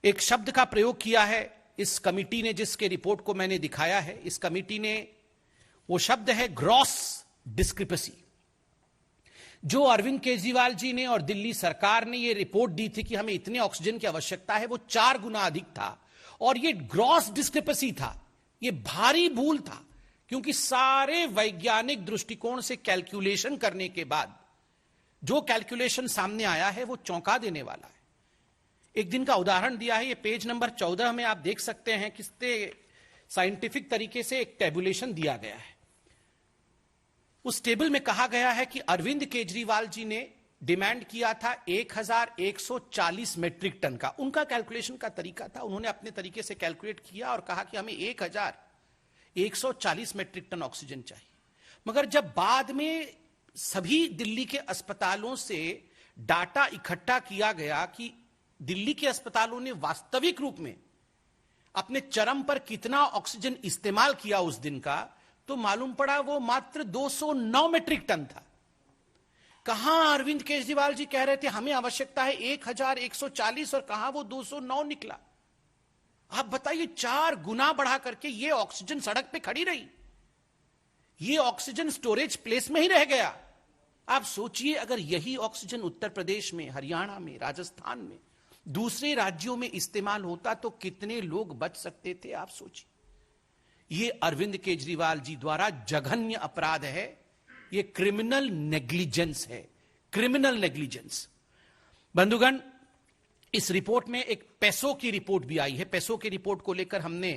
एक शब्द का प्रयोग किया है इस कमिटी ने, जिसके रिपोर्ट को मैंने दिखाया है। इस कमिटी ने, वो शब्द है ग्रॉस डिस्क्रिपेंसी। जो अरविंद केजरीवाल जी ने और दिल्ली सरकार ने ये रिपोर्ट दी थी कि हमें इतने ऑक्सीजन की आवश्यकता है, वो 4 गुना अधिक था। और ये ग्रॉस डिस्क्रिपेंसी था, ये भारी भूल था, क्योंकि सारे वैज्ञानिक दृष्टिकोण से कैलकुलेशन करने के बाद जो कैलकुलेशन सामने आया है वो चौंका देने वाला है। एक दिन का उदाहरण दिया है, ये पेज नंबर 14 में आप देख सकते हैं, कितने साइंटिफिक तरीके से एक टेबुलेशन दिया गया है। उस टेबल में कहा गया है कि अरविंद केजरीवाल जी ने डिमांड किया था 1140 मेट्रिक टन का। उनका कैलकुलेशन का तरीका था, उन्होंने अपने तरीके से कैलकुलेट किया और कहा कि हमें 1140 मेट्रिक टन ऑक्सीजन चाहिए। मगर जब बाद में सभी दिल्ली के अस्पतालों से डाटा इकट्ठा किया गया कि दिल्ली के अस्पतालों ने वास्तविक रूप में अपने चरम पर कितना ऑक्सीजन इस्तेमाल किया उस दिन का, तो मालूम पड़ा वो मात्र 209 मेट्रिक टन था। कहां अरविंद केजरीवाल जी कह रहे थे हमें आवश्यकता है 1140 और कहां वो 209 निकला। आप बताइए, 4 गुना बढ़ा करके ये ऑक्सीजन सड़क पे खड़ी रही, ये ऑक्सीजन स्टोरेज प्लेस में ही रह गया। आप सोचिए, अगर यही ऑक्सीजन उत्तर प्रदेश में, हरियाणा में, राजस्थान में, दूसरे राज्यों में इस्तेमाल होता तो कितने लोग बच सकते थे, आप सोचिए। ये अरविंद केजरीवाल जी द्वारा जघन्य अपराध है, ये क्रिमिनल नेग्लिजेंस है, क्रिमिनल नेग्लिजेंस। बंधुगण, इस रिपोर्ट में एक पेसो की रिपोर्ट भी आई है। पेसो की रिपोर्ट को लेकर हमने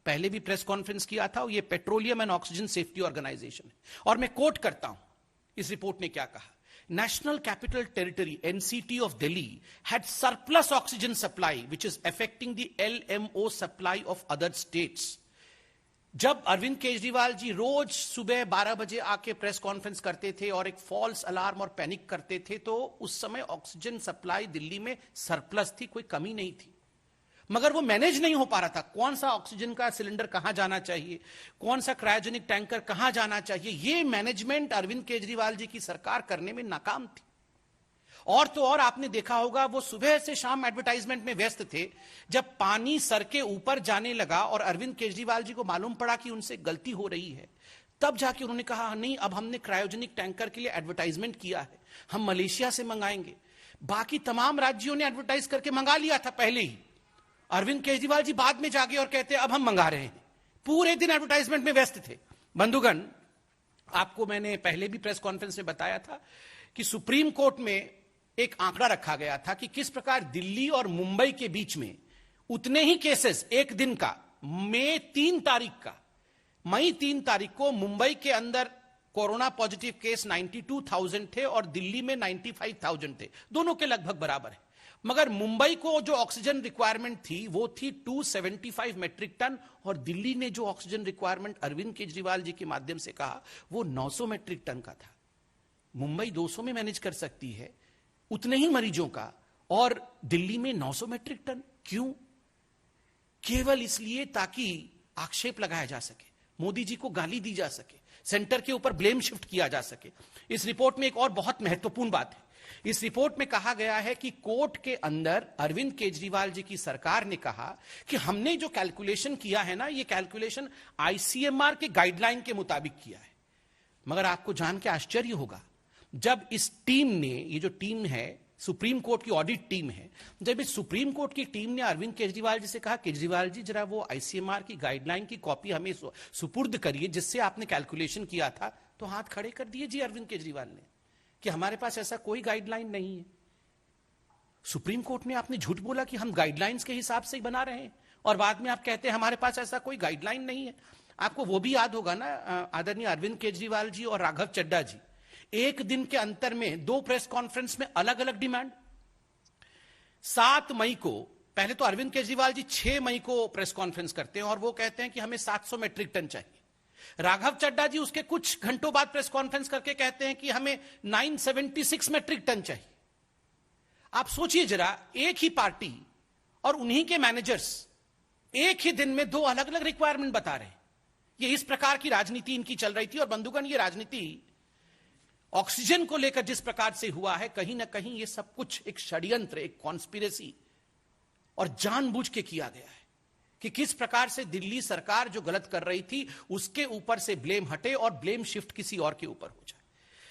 पहले भी प्रेस कॉन्फ्रेंस किया था। ये petroleum and oxygen safety organisation है, और मैं कोट करता हूं इस रिपोर्ट ने क्या कहा। National Capital Territory NCT of Delhi had surplus oxygen supply which is affecting the LMO supply of other states. जब अरविंद केजरीवाल जी रोज सुबह 12 बजे आके प्रेस कॉन्फ्रेंस करते थे और एक फॉल्स अलार्म और पैनिक करते थे, तो उस समय ऑक्सीजन सप्लाई दिल्ली में सरप्लस थी, कोई कमी नहीं थी। मगर वो मैनेज नहीं हो पा रहा था, कौन सा ऑक्सीजन का सिलेंडर कहां जाना चाहिए, कौन सा क्रायोजेनिक टैंकर कहां जाना चाहिए, ये मैनेजमेंट अरविंद केजरीवाल जी की सरकार करने में नाकाम थी। और तो और आपने देखा होगा, वो सुबह से शाम एडवर्टाइजमेंट में व्यस्त थे। जब पानी सर के ऊपर जाने लगा और अरविंद केजरीवाल जी को मालूम पड़ा कि उनसे गलती हो रही है, तब जाके उन्होंने कहा नहीं, अब हमने क्रायोजेनिक टैंकर के लिए एडवर्टाइजमेंट किया है, हम मलेशिया से मंगाएंगे। बाकी तमाम राज्यों ने एडवर्टाइज करके मंगा लिया था पहले ही। अरविंद केजरीवाल जी बाद में जागे और कहते अब हम मंगा रहे हैं। पूरे दिन एडवर्टाइजमेंट में व्यस्त थे। बंधुगण, आपको मैंने पहले भी प्रेस कॉन्फ्रेंस में बताया था कि सुप्रीम कोर्ट में एक आंकड़ा रखा गया था कि किस प्रकार दिल्ली और मुंबई के बीच में उतने ही केसेस एक दिन का, मई 3 तारीख को मुंबई के अंदर कोरोना पॉजिटिव केस 92,000 थे और दिल्ली में 95,000 थे, दोनों के लगभग बराबर है। मगर मुंबई को जो ऑक्सीजन रिक्वायरमेंट थी वो थी 275 मेट्रिक टन, और दिल्ली ने जो ऑक्सीजन रिक्वायरमेंट अरविंद केजरीवाल जी के माध्यम से कहा वो 900 मेट्रिक टन का था। मुंबई 200 में मैनेज कर सकती है उतने ही मरीजों का, और दिल्ली में 900 मेट्रिक टन क्यों? केवल इसलिए ताकि आक्षेप लगाया जा सके, मोदी जी को गाली दी जा सके, सेंटर के ऊपर ब्लेम शिफ्ट किया जा सके। इस रिपोर्ट में एक और बहुत महत्वपूर्ण बात है। इस रिपोर्ट में कहा गया है कि कोर्ट के अंदर अरविंद केजरीवाल जी की सरकार ने कहा कि हमने जो कैलकुलेशन किया है ना, ये कैलकुलेशन आईसीएमआर के गाइडलाइन के मुताबिक किया है। मगर आपको जान के आश्चर्य होगा, जब इस टीम ने, ये जो टीम है सुप्रीम कोर्ट की ऑडिट टीम है, जब इस सुप्रीम कोर्ट की टीम ने अरविंद केजरीवाल जी से कहा केजरीवाल जी जरा वो आईसीएमआर की गाइडलाइन की कॉपी हमें सुपुर्द करिए जिससे आपने कैलकुलेशन किया था, तो हाथ खड़े कर दिए जी अरविंद केजरीवाल ने कि हमारे पास ऐसा कोई गाइडलाइन नहीं है। सुप्रीम कोर्ट में आपने झूठ बोला कि हम गाइडलाइंस के हिसाब से ही बना रहे हैं, और बाद में आप कहते हैं हमारे पास ऐसा कोई गाइडलाइन नहीं है। आपको वो भी याद होगा ना, आदरणीय अरविंद केजरीवाल जी और राघव चड्ढा जी एक दिन के अंतर में 2 प्रेस कॉन्फ्रेंस में अलग अलग डिमांड। 7 मई को, पहले तो अरविंद केजरीवाल जी 6 मई को प्रेस कॉन्फ्रेंस करते हैं और वो कहते हैं कि हमें 700 मेट्रिक टन चाहिए। राघव चड्ढा जी उसके कुछ घंटों बाद प्रेस कॉन्फ्रेंस करके कहते हैं कि हमें 976 मेट्रिक टन चाहिए। आप सोचिए जरा, एक ही पार्टी और उन्हीं के मैनेजर्स एक ही दिन में 2 अलग अलग रिक्वायरमेंट बता रहे हैं। ये इस प्रकार की राजनीति इनकी चल रही थी। और बंधुगण, ये राजनीति ऑक्सीजन को लेकर जिस प्रकार से हुआ है, कहीं ना कहीं ये सब कुछ एक षड्यंत्र, एक कॉन्स्पिरेसी और जानबूझ के किया गया है कि किस प्रकार से दिल्ली सरकार जो गलत कर रही थी उसके ऊपर से ब्लेम हटे और ब्लेम शिफ्ट किसी और के ऊपर हो जाए।